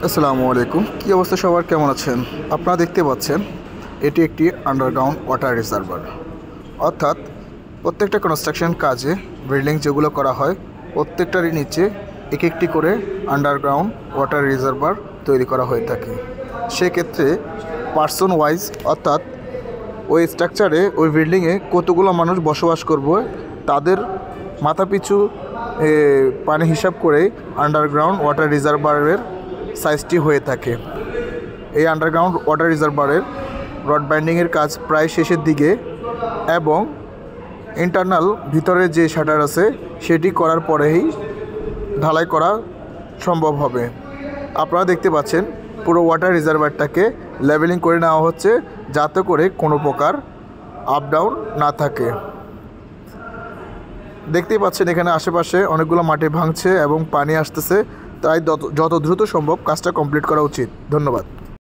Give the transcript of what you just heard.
আসসালামু আলাইকুম। কী অবস্থা সবার, কেমন আছেন? আপনারা দেখতে পাচ্ছেন এটি একটি আন্ডারগ্রাউন্ড ওয়াটার রিজার্ভার। অর্থাৎ প্রত্যেকটা কনস্ট্রাকশন কাজে বিল্ডিং যেগুলো করা হয় প্রত্যেকটারই নিচে এক একটি করে আন্ডারগ্রাউন্ড ওয়াটার রিজার্ভার তৈরি করা হয়ে থাকে। সেক্ষেত্রে পার্সন ওয়াইজ অর্থাৎ ওই স্ট্রাকচারে ওই বিল্ডিংয়ে কতগুলো মানুষ বসবাস করবে তাদের মাথাপিছু পানি হিসাব করে আন্ডারগ্রাউন্ড ওয়াটার রিজার্ভারের সাইজটি হয়ে থাকে। এই আন্ডারগ্রাউন্ড ওয়াটার রিজার্ভারের রড বাইন্ডিংয়ের কাজ প্রায় শেষের দিকে এবং ইন্টারনাল ভিতরে যে শাটার আছে সেটি করার পরেই ঢালাই করা সম্ভব হবে। আপনারা দেখতে পাচ্ছেন পুরো ওয়াটার রিজার্ভারটাকে লেভেলিং করে নেওয়া হচ্ছে যাতে করে কোনো প্রকার আপ ডাউন না থাকে। দেখতেই পাচ্ছেন এখানে আশেপাশে অনেকগুলো মাটি ভাঙছে এবং পানি আসতেছে, তাই যত দ্রুত সম্ভব কাজটা কমপ্লিট করা উচিত। ধন্যবাদ।